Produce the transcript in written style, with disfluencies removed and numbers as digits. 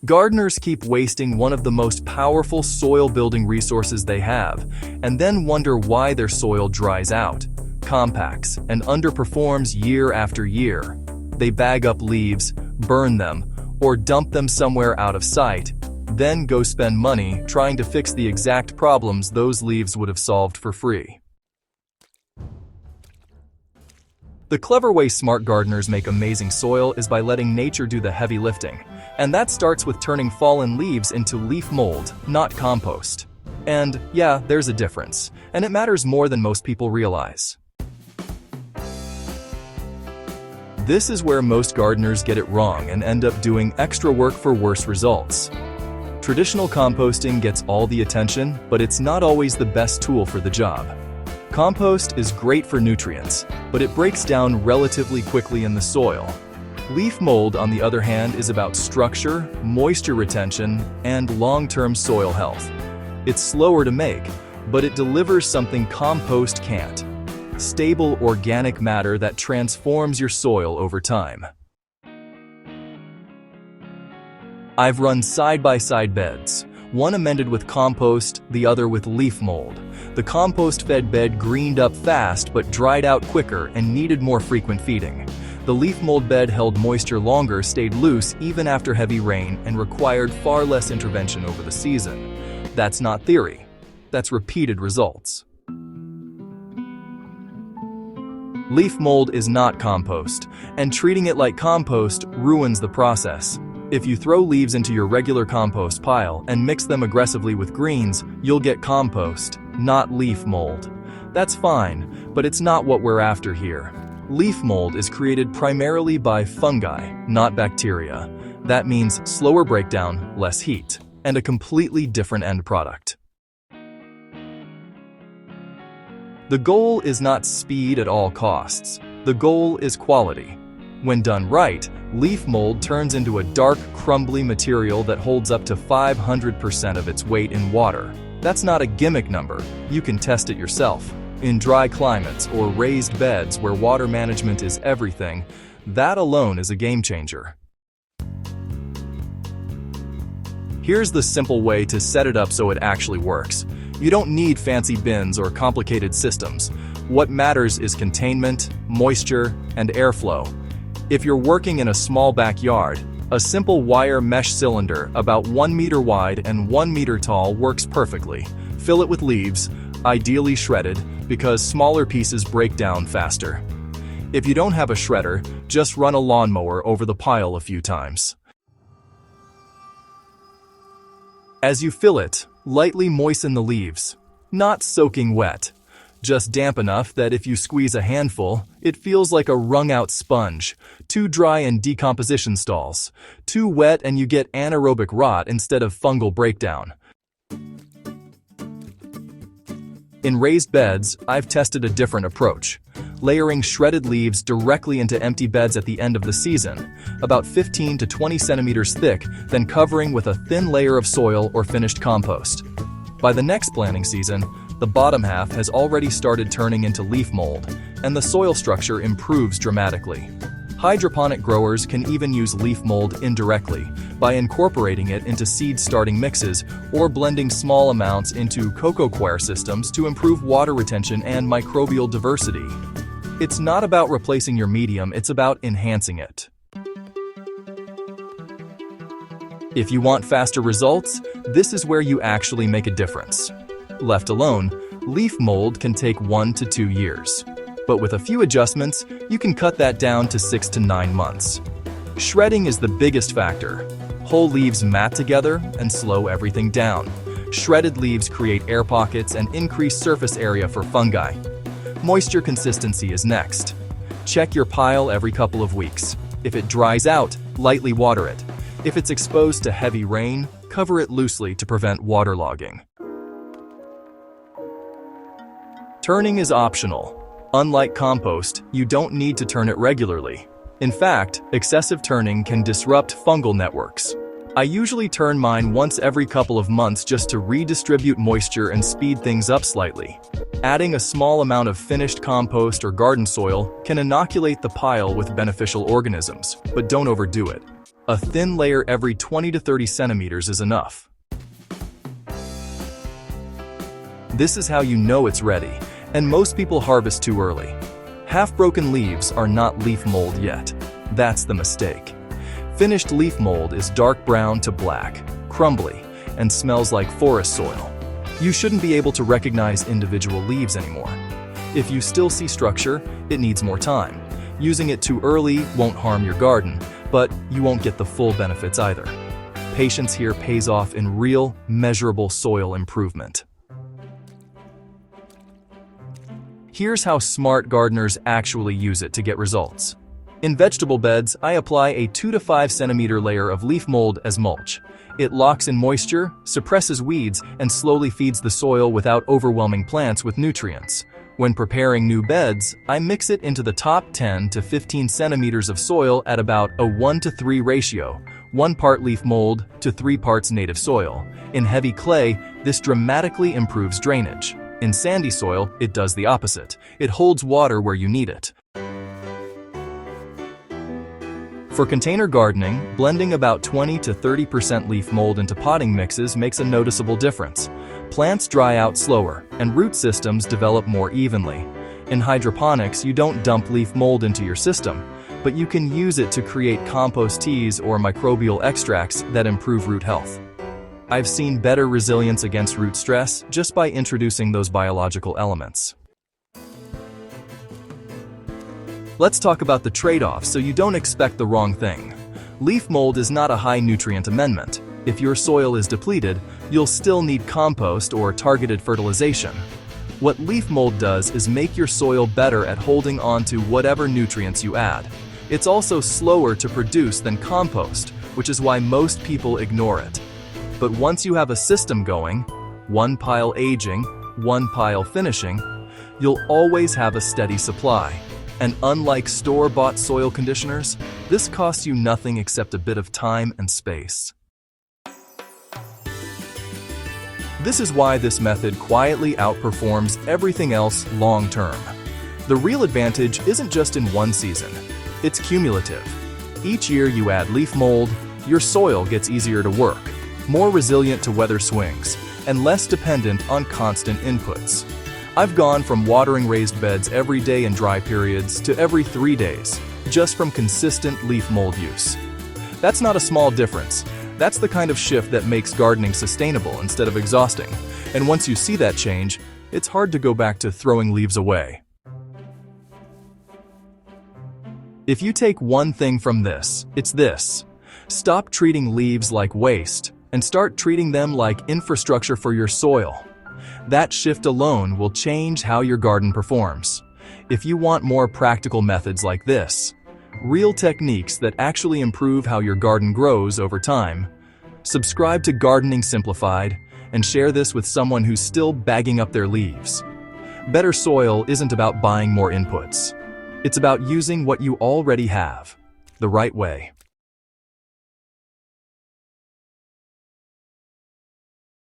Gardeners keep wasting one of the most powerful soil-building resources they have, and then wonder why their soil dries out, compacts, and underperforms year after year. They bag up leaves, burn them, or dump them somewhere out of sight, then go spend money trying to fix the exact problems those leaves would have solved for free. The clever way smart gardeners make amazing soil is by letting nature do the heavy lifting, and that starts with turning fallen leaves into leaf mold, not compost. And yeah, there's a difference, and it matters more than most people realize. This is where most gardeners get it wrong and end up doing extra work for worse results. Traditional composting gets all the attention, but it's not always the best tool for the job. Compost is great for nutrients, but it breaks down relatively quickly in the soil. Leaf mold, on the other hand, is about structure, moisture retention, and long-term soil health. It's slower to make, but it delivers something compost can't: stable organic matter that transforms your soil over time. I've run side-by-side beds, one amended with compost, the other with leaf mold. The compost-fed bed greened up fast but dried out quicker and needed more frequent feeding. The leaf mold bed held moisture longer, stayed loose even after heavy rain, and required far less intervention over the season. That's not theory. That's repeated results. Leaf mold is not compost, and treating it like compost ruins the process. If you throw leaves into your regular compost pile and mix them aggressively with greens, you'll get compost, not leaf mold. That's fine, but it's not what we're after here. Leaf mold is created primarily by fungi, not bacteria. That means slower breakdown, less heat, and a completely different end product. The goal is not speed at all costs. The goal is quality. When done right, leaf mold turns into a dark, crumbly material that holds up to 500% of its weight in water. That's not a gimmick number. You can test it yourself. In dry climates or raised beds where water management is everything, that alone is a game changer. Here's the simple way to set it up so it actually works. You don't need fancy bins or complicated systems. What matters is containment, moisture, and airflow. If you're working in a small backyard, a simple wire mesh cylinder about 1 meter wide and 1 meter tall works perfectly. Fill it with leaves, ideally shredded, because smaller pieces break down faster. If you don't have a shredder, just run a lawnmower over the pile a few times. As you fill it, lightly moisten the leaves, not soaking wet. Just damp enough that if you squeeze a handful, it feels like a wrung-out sponge. Too dry and decomposition stalls. Too wet and you get anaerobic rot instead of fungal breakdown. In raised beds, I've tested a different approach. Layering shredded leaves directly into empty beds at the end of the season, about 15 to 20 centimeters thick, then covering with a thin layer of soil or finished compost. By the next planting season, the bottom half has already started turning into leaf mold, and the soil structure improves dramatically. Hydroponic growers can even use leaf mold indirectly by incorporating it into seed-starting mixes or blending small amounts into coco coir systems to improve water retention and microbial diversity. It's not about replacing your medium, it's about enhancing it. If you want faster results, this is where you actually make a difference. Left alone, leaf mold can take 1 to 2 years. But with a few adjustments, you can cut that down to 6 to 9 months. Shredding is the biggest factor. Whole leaves mat together and slow everything down. Shredded leaves create air pockets and increase surface area for fungi. Moisture consistency is next. Check your pile every couple of weeks. If it dries out, lightly water it. If it's exposed to heavy rain, cover it loosely to prevent waterlogging. Turning is optional. Unlike compost, you don't need to turn it regularly. In fact, excessive turning can disrupt fungal networks. I usually turn mine once every couple of months just to redistribute moisture and speed things up slightly. Adding a small amount of finished compost or garden soil can inoculate the pile with beneficial organisms, but don't overdo it. A thin layer every 20 to 30 centimeters is enough. This is how you know it's ready, and most people harvest too early. Half-broken leaves are not leaf mold yet. That's the mistake. Finished leaf mold is dark brown to black, crumbly, and smells like forest soil. You shouldn't be able to recognize individual leaves anymore. If you still see structure, it needs more time. Using it too early won't harm your garden, but you won't get the full benefits either. Patience here pays off in real, measurable soil improvement. Here's how smart gardeners actually use it to get results. In vegetable beds, I apply a 2 to 5 centimeter layer of leaf mold as mulch. It locks in moisture, suppresses weeds, and slowly feeds the soil without overwhelming plants with nutrients. When preparing new beds, I mix it into the top 10 to 15 centimeters of soil at about a 1:3 ratio, 1 part leaf mold to 3 parts native soil. In heavy clay, this dramatically improves drainage. In sandy soil, it does the opposite. It holds water where you need it. For container gardening, blending about 20 to 30% leaf mold into potting mixes makes a noticeable difference. Plants dry out slower, and root systems develop more evenly. In hydroponics, you don't dump leaf mold into your system, but you can use it to create compost teas or microbial extracts that improve root health. I've seen better resilience against root stress just by introducing those biological elements. Let's talk about the trade-offs so you don't expect the wrong thing. Leaf mold is not a high nutrient amendment. If your soil is depleted, you'll still need compost or targeted fertilization. What leaf mold does is make your soil better at holding on to whatever nutrients you add. It's also slower to produce than compost, which is why most people ignore it. But once you have a system going, one pile aging, one pile finishing, you'll always have a steady supply. And unlike store-bought soil conditioners, this costs you nothing except a bit of time and space. This is why this method quietly outperforms everything else long-term. The real advantage isn't just in one season, it's cumulative. Each year you add leaf mold, your soil gets easier to work, more resilient to weather swings, and less dependent on constant inputs. I've gone from watering raised beds every day in dry periods to every 3 days, just from consistent leaf mold use. That's not a small difference. That's the kind of shift that makes gardening sustainable instead of exhausting. And once you see that change, it's hard to go back to throwing leaves away. If you take one thing from this, it's this. Stop treating leaves like waste and start treating them like infrastructure for your soil. That shift alone will change how your garden performs. If you want more practical methods like this, real techniques that actually improve how your garden grows over time, subscribe to Gardening Simplified and share this with someone who's still bagging up their leaves. Better soil isn't about buying more inputs. It's about using what you already have, the right way.